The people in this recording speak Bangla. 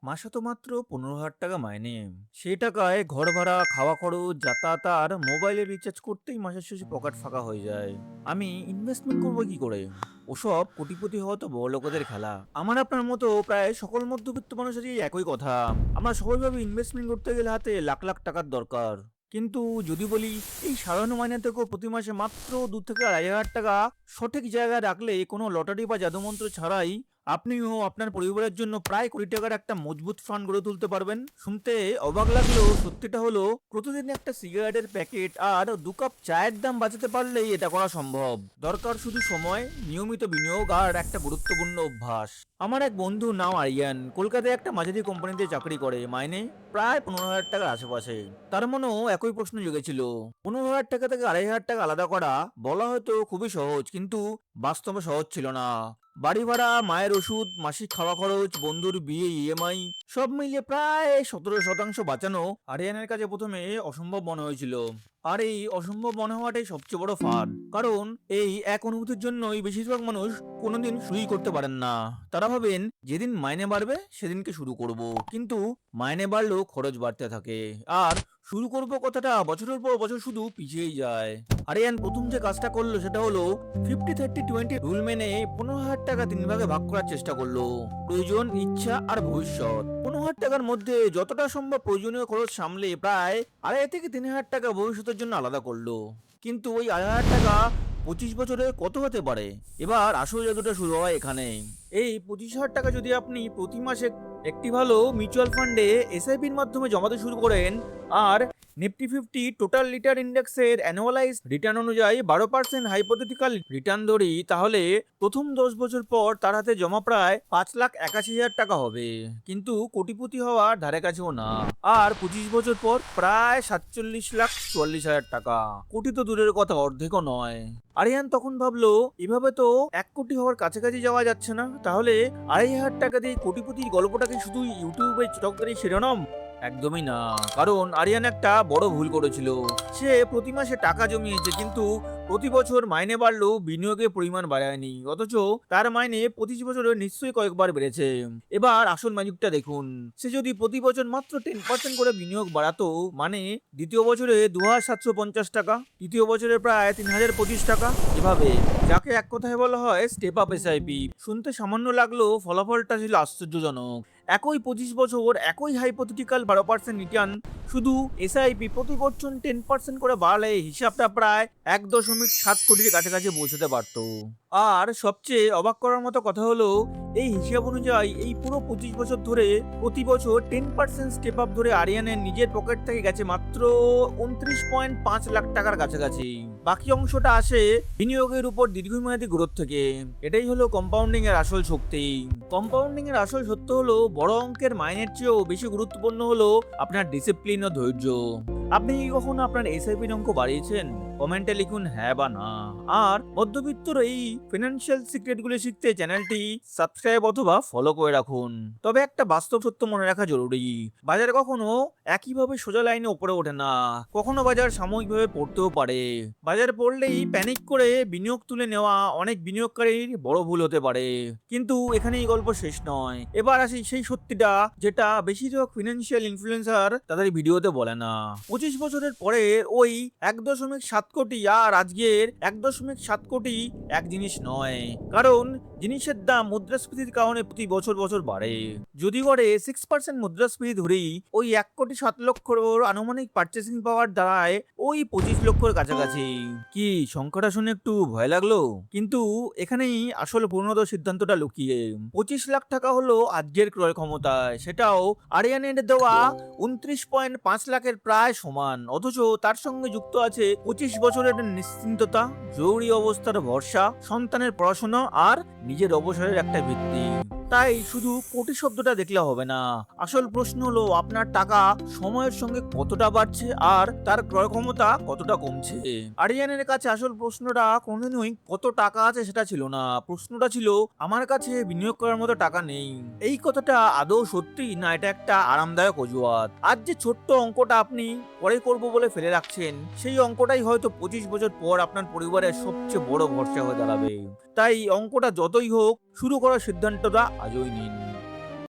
মাসে তো মাত্র 15,000 টাকা মাইনে। সেই টাকায় ঘর ভাড়া, খাওয়া খরচ, যাতায়াত আর মোবাইলের রিচার্জ করতেই মাসের শেষে পকেট ফাঁকা হয়ে যায়। আমি ইনভেস্টমেন্ট করবো কি করে? ওসব কোটিপতি হওয়া তো বড় লোকেদের খেলা। আমার আপনার মতো প্রায় সকল মধ্যবিত্ত মানুষেরই একই কথা। আমরা সবাই ভাবে ইনভেস্টমেন্ট করতে গেলে হাতে লাখ লাখ টাকার দরকার। কিন্তু যদি বলি এই সাধারণ মাইনে থেকেও প্রতি মাসে মাত্র 2 থেকে 2,500 টাকা সঠিক জায়গায় রাখলে কোনো লটারি বা জাদুমন্ত্র ছাড়াই আপনিও আপনার পরিবারের জন্য প্রায় কোটি টাকার একটা মজবুত ফান্ড গড়ে তুলতে পারবেন। শুনতে অবাক লাগলেও সত্যিটা হলো প্রতিদিন একটা সিগারেটের প্যাকেট আর 2 কাপ চায়ের দাম বাঁচাতে পারলেই এটা করা সম্ভব। দরকার শুধু সময়, নিয়মিত বিনিয়োগ আর একটা গুরুত্বপূর্ণ অভ্যাস। আমার এক বন্ধু নাম আরিয়ান, কলকাতায় একটা মাঝারি কোম্পানিতে চাকরি করে, মাইনে প্রায় 15,000 টাকার আশেপাশে। তার মনেও একই প্রশ্ন জেগেছিল, 15,000 টাকা থেকে 2,500 টাকা আলাদা করা। বলা হয়তো খুবই সহজ, কিন্তু বাস্তবে সহজ ছিল না। বাড়ি ভাড়া, মায়ের ওষুধ, মাসিক খাওয়া খরচ, বন্ধুর বিয়ে, ইএমআই সব মিলিয়ে প্রায় 17% বাঁচানো আরিয়ানের কাছে প্রথমে অসম্ভব মনে হয়েছিল। আর এই অসম্ভব মনে হওয়াটাই সবচেয়ে বড় ফাঁদ। কারণ এই এক অনুভূতির জন্যই বেশিরভাগ মানুষ কোনোদিন শুরুই করতে পারেন না। তারা ভাবেন যেদিন মাইনে বাড়বে সেদিনকে শুরু করব, কিন্তু মাইনে বাড়লেও খরচ বাড়তে থাকে। আর শুরু করব কথাটা বছরের পর বছর শুধু পিছিয়েই যায়। আরিয়ান প্রথম যে কাজটা করলো সেটা হলো 50-30-20 রুল মেনে 15,000 টাকা 3 ভাগে ভাগ করার চেষ্টা করলো। প্রয়োজন, ইচ্ছা আর ভবিষ্যৎ। 15,000 টাকার মধ্যে যতটা সম্ভব প্রয়োজনীয় খরচ সামলে প্রায় 2,500 থেকে 3,000 টাকা ভবিষ্যতের জন্য আলাদা করলো। কিন্তু ওই 2,500 টাকা 25 বছরে কত হতে পারে? এবার আসল জাদুটা শুরু হয় এখানে। এই 25,000 টাকা যদি আপনি প্রতি মাসে একটি ভালো মিউচুয়াল ফান্ডে এসআইপির মাধ্যমে জমাতে শুরু করেন, আর নিফটি 50 টোটাল রিটার্ন ইন্ডেক্সের অ্যানুয়ালাইজ রিটার্ন অনুযায়ী 12% হাইপোথেটিক্যাল রিটার্ন ধরি, তাহলে প্রথম 10 বছর পর তার হাতে জমা প্রায় 5,81,000 টাকা হবে। কিন্তু কোটিপতি হওয়ার ধারে কাছেও না। আর 25 বছর পর প্রায় 47,44,000 টাকা। কোটি তো দূরের কথা, অর্ধেকও নয়। আরিয়ান তখন ভাবলো, এভাবে তো 1 কোটি হওয়ার কাছাকাছি যাওয়া যাচ্ছে না। তাহলে 2,500 টাকা দিয়ে কোটিপতির গল্পটাকে শুধু ইউটিউবে চটকদারি শিরোনাম? একদমই না। কারণ আরিয়ান একটা বড় ভুল করেছিল। সে প্রতি মাসে টাকা জমিয়েছে, কিন্তু প্রতি বছর মাইনে বাড়লেও বিনিয়োগের পরিমাণ বাড়ায়নি। অথচ তার মাইনে 25 বছরে নিশ্চয়ই কয়েকবার বেড়েছে। এবার আসল ম্যাজিকটা দেখুন। সে যদি প্রতি বছর মাত্র 10% করে বিনিয়োগ বাড়াতো, মানে দ্বিতীয় বছরে 2,750 টাকা, তৃতীয় বছরে প্রায় 3,025 টাকা, এভাবে, যাকে এক কথায় বলা হয় স্টেপ আপ এসআইপি। শুনতে সামান্য লাগলেও ফলাফলটা ছিল আশ্চর্যজনক। একই 25 বছর, একই হাইপোথেটিক্যাল 12% রিটার্ন, শুধু এসআইপি প্রতি বছর 10% করে বাড়লে হিসাবটা প্রায় 1.7 কোটির কাছাকাছি পৌঁছতে পারত। আর সবচেয়ে অবাক করার মতো কথা হলো, এই হিসাব অনুযায়ী এই পুরো 25 বছর ধরে প্রতি বছর 10% স্টেপ আপ ধরে আরিয়ানের নিজের পকেট থেকে গেছে মাত্র 29.5 লাখ টাকার কাছাকাছি। বাকি অংশটা আসে বিনিয়োগের উপর দীর্ঘমেয়াদী গ্রোথ থেকে। এটাই হলো কম্পাউন্ডিং এর আসল শক্তি। কম্পাউন্ডিং এর আসল সত্য হলো, বড় অঙ্কের মাইনের চেয়েও বেশি গুরুত্বপূর্ণ হলো আপনার ডিসিপ্লিন ও ধৈর্য। আপনি কি কখনো আপনার এসআইপির অঙ্ক বাড়িয়েছেন? কমেন্টে লিখুন হ্যাঁ বা না। আর মধ্যবিত্তর এই ফিনান্সিয়াল সিক্রেটগুলি শিখতে চ্যানেলটি সাবস্ক্রাইব অথবা ফলো করে রাখুন। তবে একটা বাস্তব সত্য মনে রাখা জরুরি, বাজার কখনো একইভাবে সোজা লাইনে উপরে ওঠে না। কখনো বাজার সাময়িকভাবে পড়তেও পারে। বাজার পড়লেই প্যানিক করে বিনিয়োগ তুলে নেওয়া অনেক বিনিয়োগকারীর বড় ভুল হতে পারে। কিন্তু এখানেই গল্প শেষ নয়। এবার আসি সেই সত্যিটা যেটা বেশিরভাগ ফিনান্সিয়াল ইনফ্লুয়েন্সার তাদের ভিডিওতে বলে না। 25 বছরের পরে ওই 1.7 কোটি আর আজকের 1.7 কোটি এক জিনিস নয়। কারণ জিনিসের দাম মুদ্রাস্ফীতির কারণে প্রতি বছর বছর বাড়ে। যদি গড়ে 6% মুদ্রাস্ফীতি ধরেই ওই 1,07,00,000 আনুমানিক পার্চেসিং পাওয়ার দাঁড়ায় ওই 25 লক্ষর কাছাকাছি। কি সংখ্যাটা শুনে একটু ভয় লাগলো? কিন্তু এখানেই আসল পরিণত সিদ্ধান্তটা লুকিয়ে। 25 লাখ টাকা হলো আজকের ক্রয় ক্ষমতায়, সেটাও আরিয়ানের দেওয়া 29.5 লাখের প্রায় সমান। অথচ তার সঙ্গে যুক্ত আছে 25 বছরের নিশ্চিন্ততা, জরুরি অবস্থার ভরসা, সন্তানের পড়াশোনা আর নিজের অবসরের একটা ভিত্তি। তাই শুধু কোটি শব্দটা দেখলে হবে না। আসল প্রশ্ন হলো, আপনার টাকা সময়ের সঙ্গে কতটা বাড়ছে আর তার ক্রয় ক্ষমতা কতটা কমছে। আরিয়ানের কাছে আসল প্রশ্নটা কোনোদিনই কত টাকা আছে সেটা ছিল না। প্রশ্নটা ছিল, আমার কাছে বিনিয়োগ করার মতো টাকা নেই। এই কথাটা আদৌ সত্যি, না এটা একটা আরামদায়ক অজুহাত? আজ যে ছোট্ট অঙ্কটা আপনি পরে করব বলে ফেলে রাখছেন, সেই অঙ্কটাই হয়তো 25 বছর পর আপনার পরিবারের সবচেয়ে বড় ভরসা হয়ে দাঁড়াবে। তাই অঙ্কটা যতই হোক, শুরু করার সিদ্ধান্তটা আজই নিন।